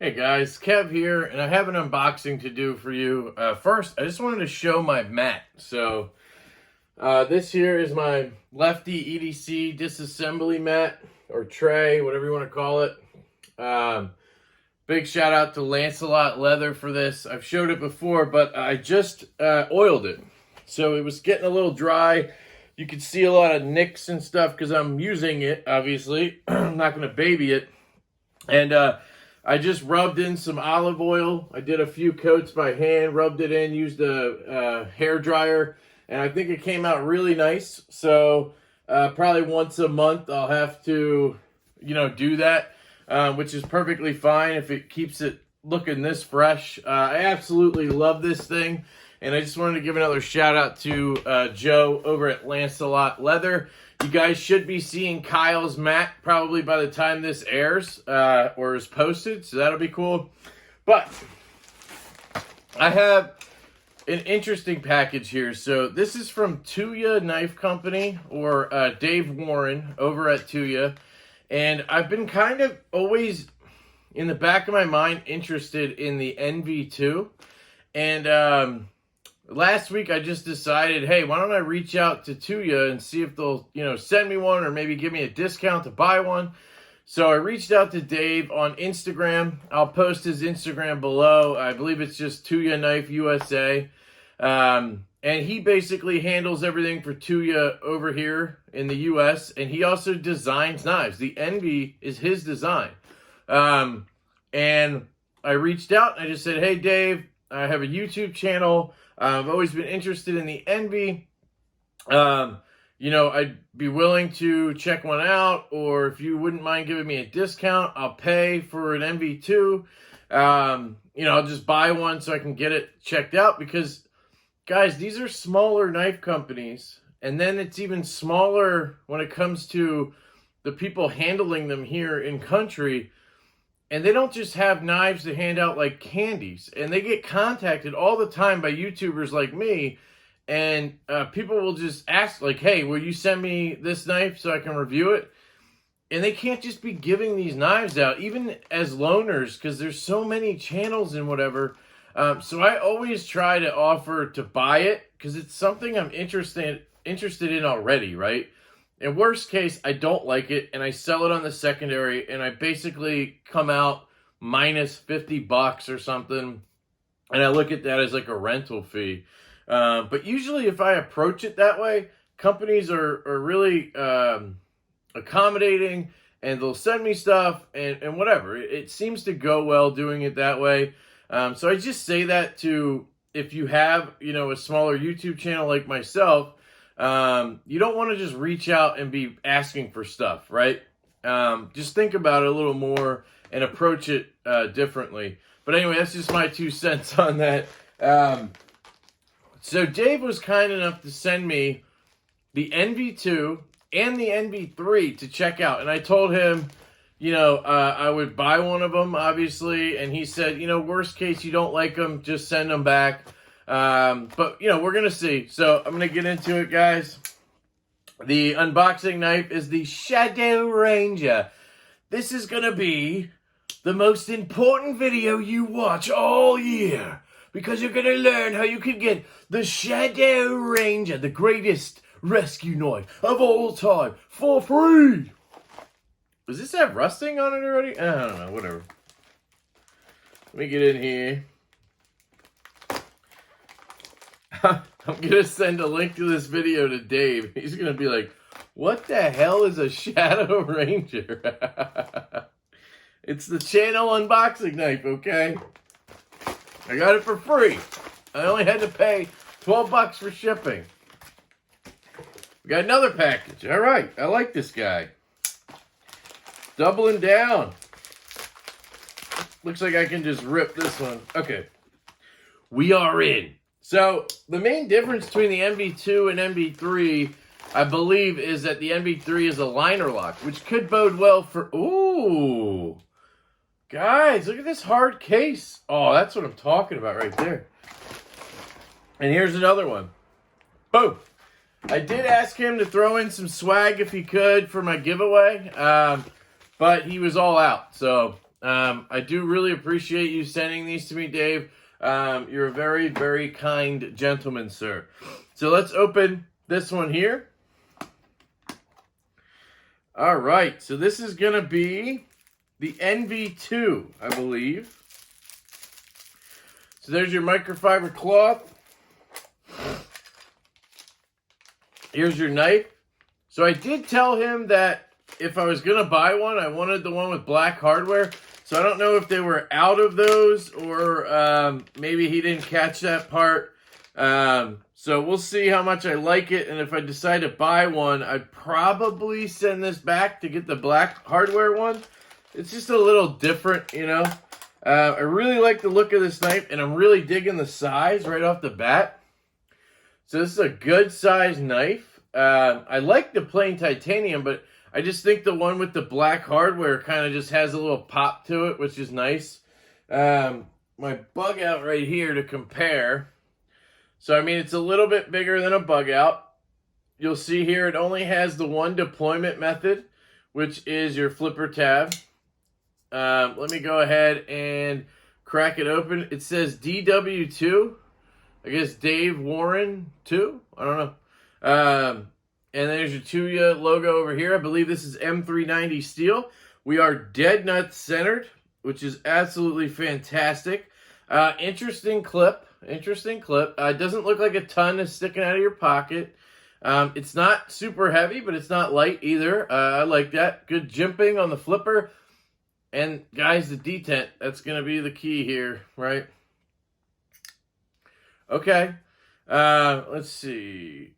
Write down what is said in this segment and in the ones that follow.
Hey guys, Kev here, and I have an unboxing to do for you. First, I just wanted to show my mat. So, this here is my lefty EDC disassembly mat, or tray, whatever you want to call it. Big shout out to Lancelot Leather for this. I've showed it before, but I just oiled it. So it was getting a little dry. You could see a lot of nicks and stuff because I'm using it, obviously. I'm not going to baby it. And I just rubbed in some olive oil. I did a few coats by hand, rubbed it in, used a hair dryer, and I think it came out really nice. So probably once a month I'll have to, do that, which is perfectly fine if it keeps it looking this fresh. I absolutely love this thing, and I just wanted to give another shout out to Joe over at Lancelot Leather. You guys should be seeing Kyle's mat probably by the time this airs or is posted, so that'll be cool. But I have an interesting package here. So this is from Tuya Knife Company, or Dave Warren over at Tuya. And I've been kind of always, in the back of my mind, interested in the NV2. And last week, I just decided, hey, why don't I reach out to Tuya and see if they'll, send me one or maybe give me a discount to buy one. So I reached out to Dave on Instagram. I'll post his Instagram below. I believe it's just Tuya Knife USA. And he basically handles everything for Tuya over here in the US. And he also designs knives. The NV is his design. And I reached out and I just said, hey, Dave, I have a YouTube channel. I've always been interested in the NV. I'd be willing to check one out, or if you wouldn't mind giving me a discount, I'll pay for an NV2. I'll just buy one so I can get it checked out, because, guys, these are smaller knife companies, and then it's even smaller when it comes to the people handling them here in country. And they don't just have knives to hand out like candies. And they get contacted all the time by YouTubers like me. And people will just ask, like, hey, will you send me this knife so I can review it? And they can't just be giving these knives out, even as loaners, because there's so many channels and whatever. So I always try to offer to buy it, because it's something I'm interested in already, right? In worst case, I don't like it, and I sell it on the secondary, and I basically come out minus $50 or something, and I look at that as like a rental fee. But usually if I approach it that way, companies are really accommodating, and they'll send me stuff and whatever. It seems to go well doing it that way. So I just say that to, if you have, a smaller YouTube channel like myself, you don't want to just reach out and be asking for stuff, right? Just think about it a little more and approach it differently. But anyway, that's just my 2 cents on that. So Dave was kind enough to send me the NV2 and the NV3 to check out. And I told him, I would buy one of them, obviously. And he said, worst case, you don't like them, just send them back. But, we're going to see. So I'm going to get into it, guys. The unboxing knife is the Shadow Ranger. This is going to be the most important video you watch all year, because you're going to learn how you can get the Shadow Ranger, the greatest rescue knife of all time, for free. Does this have rusting on it already? I don't know, whatever. Let me get in here. I'm going to send a link to this video to Dave. He's going to be like, what the hell is a Shadow Ranger? It's the channel unboxing knife, okay? I got it for free. I only had to pay $12 for shipping. We got another package. All right, I like this guy. Doubling down. Looks like I can just rip this one. Okay. We are in. So, the main difference between the NV2 and NV3, I believe, is that the NV3 is a liner lock, which could bode well for... Ooh! Guys, look at this hard case. Oh, that's what I'm talking about right there. And here's another one. Boom. I did ask him to throw in some swag if he could for my giveaway, but he was all out. So I do really appreciate you sending these to me, Dave. You're a very, very kind gentleman, sir. So let's open this one here. All right, so this is going to be the NV2, I believe. So there's your microfiber cloth. Here's your knife. So I did tell him that if I was going to buy one, I wanted the one with black hardware. So I don't know if they were out of those or maybe he didn't catch that part. So we'll see how much I like it. And if I decide to buy one, I'd probably send this back to get the black hardware one. It's just a little different, you know. I really like the look of this knife, and I'm really digging the size right off the bat. So this is a good size knife. I like the plain titanium, but I just think the one with the black hardware kind of just has a little pop to it, which is nice. My bug out right here to compare. So, I mean, it's a little bit bigger than a bug out. You'll see here it only has the one deployment method, which is your flipper tab. Let me go ahead and crack it open. It says DW2. I guess Dave Warren 2. I don't know. And there's your Tuya logo over here. I believe this is M390 steel. We are dead nuts centered, which is absolutely fantastic. Interesting clip. Interesting clip. It doesn't look like a ton is sticking out of your pocket. It's not super heavy, but it's not light either. I like that. Good jimping on the flipper. And guys, the detent, that's going to be the key here, right? Okay. Let's see.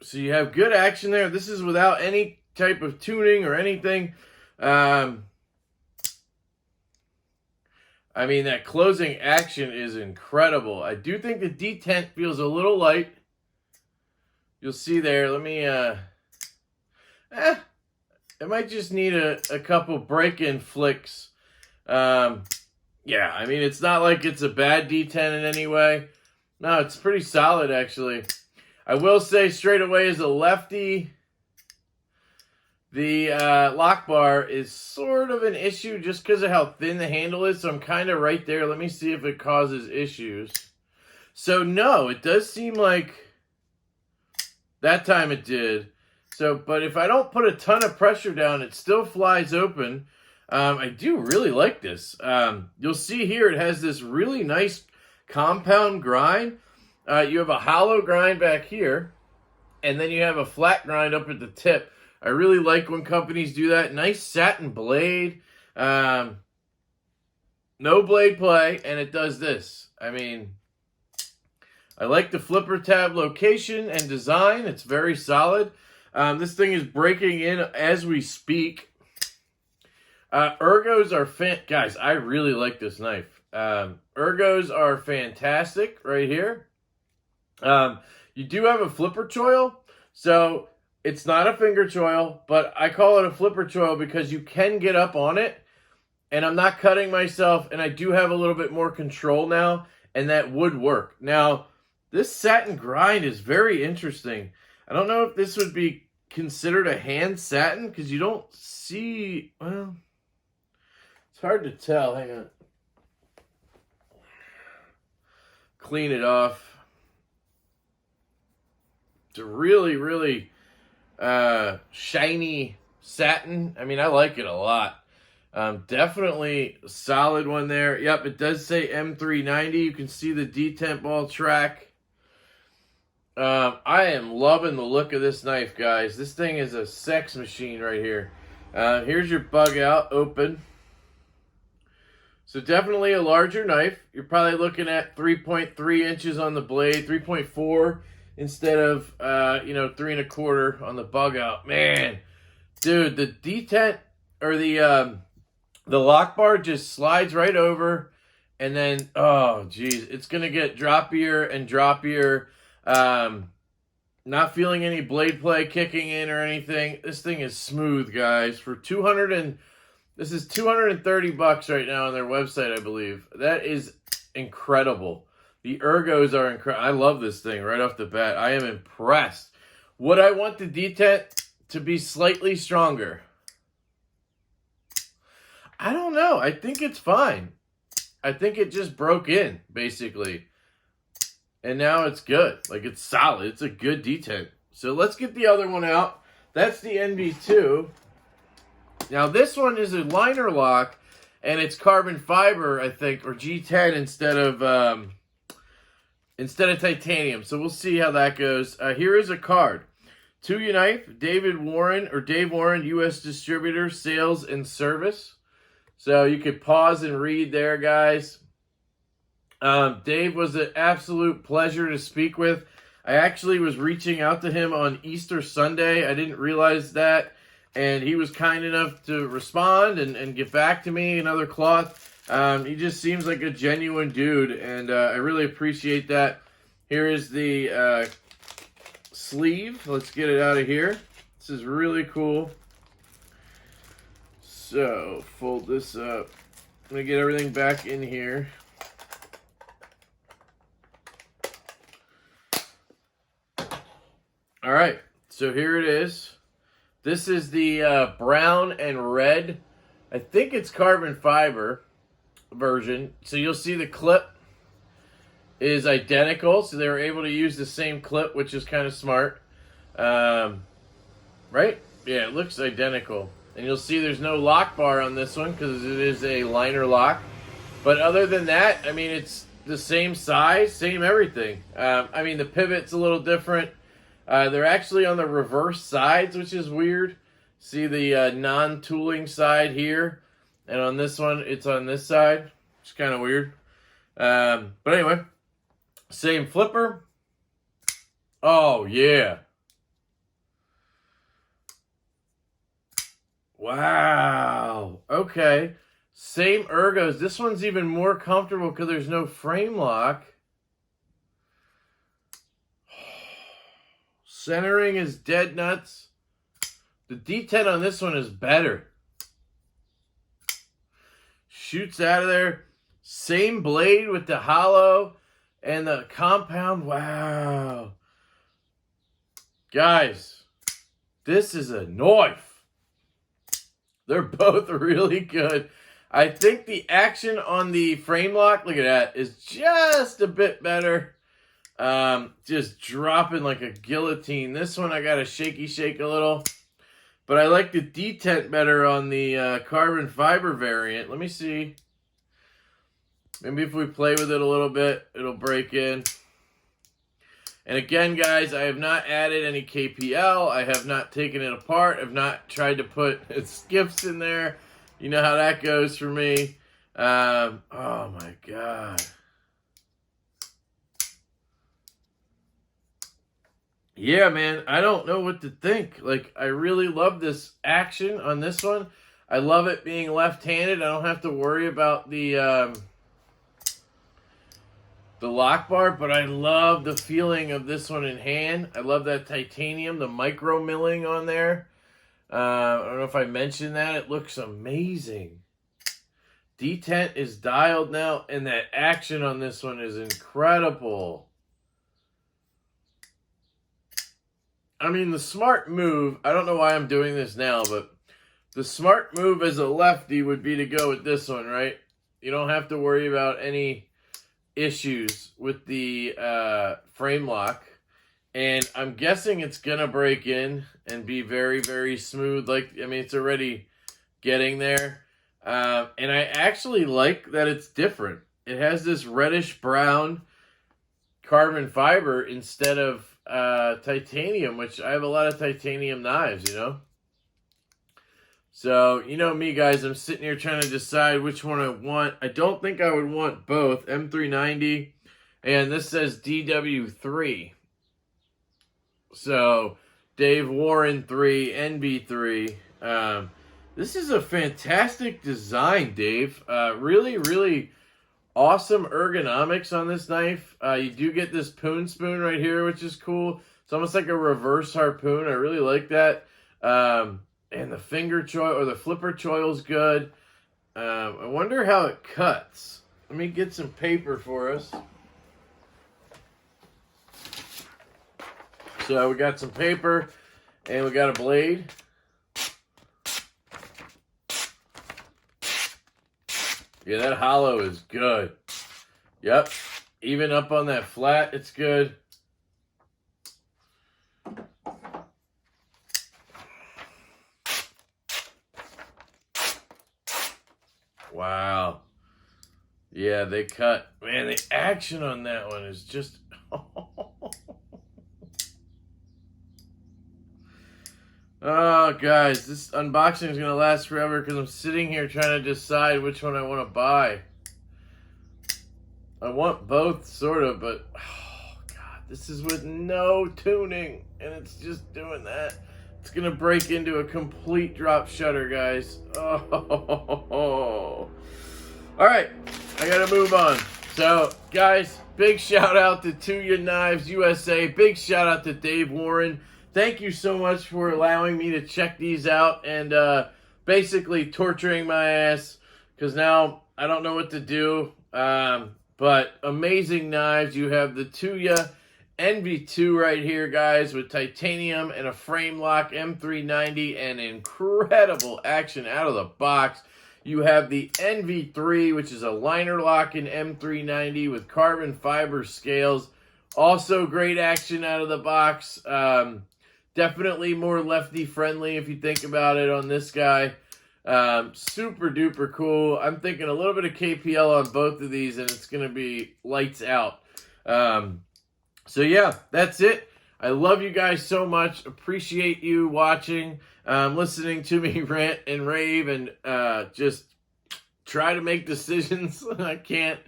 So you have good action there. This is without any type of tuning or anything. I mean, that closing action is incredible. I do think the detent feels a little light. You'll see there. Let me, it might just need a couple break-in flicks. Yeah, I mean, it's not like it's a bad detent in any way. No, it's pretty solid, actually. I will say straight away as a lefty, the lock bar is sort of an issue just because of how thin the handle is. So I'm kind of right there. Let me see if it causes issues. So no, it does seem like that time it did. So, but if I don't put a ton of pressure down, it still flies open. I do really like this. You'll see here it has this really nice compound grind. You have a hollow grind back here, and then you have a flat grind up at the tip. I really like when companies do that. Nice satin blade. No blade play, and it does this. I mean, I like the flipper tab location and design. It's very solid. This thing is breaking in as we speak. Ergos are guys, I really like this knife. Ergos are fantastic right here. You do have a flipper choil, so it's not a finger choil, but I call it a flipper choil because you can get up on it, and I'm not cutting myself, and I do have a little bit more control now, and that would work. Now, this satin grind is very interesting. I don't know if this would be considered a hand satin because you don't see, well, it's hard to tell. Hang on. Clean it off. It's a really, really shiny satin. I mean, I like it a lot. Definitely a solid one there. Yep, it does say M390. You can see the detent ball track. I am loving the look of this knife, guys. This thing is a sex machine right here. Here's your bug out, open. So definitely a larger knife. You're probably looking at 3.3 inches on the blade, 3.4 instead of, 3 1/4 on the bug out. Man, dude, the detent or the lock bar just slides right over, and then, oh, geez, it's going to get droppier and droppier. Not feeling any blade play kicking in or anything. This thing is smooth, guys. For $230, This is $230 right now on their website, I believe. That is incredible. The ergos are incredible. I love this thing right off the bat. I am impressed. Would I want the detent to be slightly stronger? I don't know. I think it's fine. I think it just broke in, basically. And now it's good. Like, it's solid. It's a good detent. So let's get the other one out. That's the NV2. Now, this one is a liner lock, and it's carbon fiber, I think, or G10 instead of titanium. So we'll see how that goes. Here is a card. Tuya Knife, Dave Warren, U.S. distributor, sales and service. So you could pause and read there, guys. Dave was an absolute pleasure to speak with. I actually was reaching out to him on Easter Sunday. I didn't realize that. And he was kind enough to respond and get back to me, another cloth. He just seems like a genuine dude, and I really appreciate that. Here is the sleeve. Let's get it out of here. This is really cool. So, fold this up. I'm going to get everything back in here. All right, so here it is. This is the brown and red. I think it's carbon fiber version. So you'll see the clip is identical. So they were able to use the same clip, which is kind of smart. Right? Yeah, it looks identical. And you'll see there's no lock bar on this one because it is a liner lock. But other than that, I mean, it's the same size, same everything. I mean, the pivot's a little different. They're actually on the reverse sides, which is weird. See the non-tooling side here. And on this one, it's on this side. It's kind of weird. But anyway, same flipper. Oh, yeah. Wow. Okay. Same ergos. This one's even more comfortable because there's no frame lock. Centering is dead nuts. The detent on this one is better. Shoots out of there. Same blade with the hollow and the compound. Wow. Guys, this is a knife. They're both really good. I think the action on the frame lock, look at that, is just a bit better. Just dropping like a guillotine. This one I got to shaky shake a little. But I like the detent better on the carbon fiber variant. Let me see. Maybe if we play with it a little bit, it'll break in. And again, guys, I have not added any KPL. I have not taken it apart. I've not tried to put skips in there. You know how that goes for me. Oh, my God. Yeah, man, I don't know what to think. Like, I really love this action on this one. I love it being left-handed. I don't have to worry about the lock bar, but I love the feeling of this one in hand. I love that titanium, the micro milling on there. I don't know if I mentioned that. It looks amazing. Detent is dialed now, and that action on this one is incredible. I mean, the smart move, I don't know why I'm doing this now, but the smart move as a lefty would be to go with this one, right? You don't have to worry about any issues with the frame lock. And I'm guessing it's going to break in and be very, very smooth. Like, I mean, it's already getting there. And I actually like that it's different. It has this reddish brown carbon fiber instead of titanium, which I have a lot of titanium knives, you know. So, you know me, guys, I'm sitting here trying to decide which one I want. I don't think I would want both. M390, and this says DW3. So, Dave Warren 3, NV3. This is a fantastic design, Dave. Really, really awesome ergonomics on this knife. You do get this poon spoon right here, which is cool. It's almost like a reverse harpoon. I really like that. And the finger choil or the flipper choil's good. I wonder how it cuts. Let me get some paper for us. So we got some paper and we got a blade. Yeah, that hollow is good. Yep. Even up on that flat, it's good. Wow. Yeah, they cut. Man, the action on that one is just... Oh, guys, this unboxing is going to last forever because I'm sitting here trying to decide which one I want to buy. I want both, sort of, but... Oh, God, this is with no tuning, and it's just doing that. It's going to break into a complete drop shutter, guys. Oh. All right, I got to move on. So, guys, big shout out to Tuya Knives USA. Big shout out to Dave Warren. Thank you so much for allowing me to check these out and basically torturing my ass because now I don't know what to do. But amazing knives. You have the Tuya NV2 right here, guys, with titanium and a frame lock M390 and incredible action out of the box. You have the NV3, which is a liner lock in M390 with carbon fiber scales. Also great action out of the box. Definitely more lefty friendly if you think about it on this guy. Super duper cool. I'm thinking a little bit of KPL on both of these and it's going to be lights out. So yeah, that's it. I love you guys so much. Appreciate you watching, listening to me rant and rave and just try to make decisions. I can't.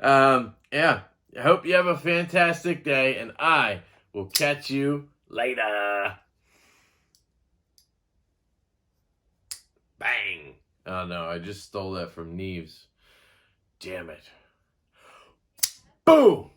Yeah, I hope you have a fantastic day and I will catch you later. Bang. Oh no, I just stole that from Knives. Damn it. Boom.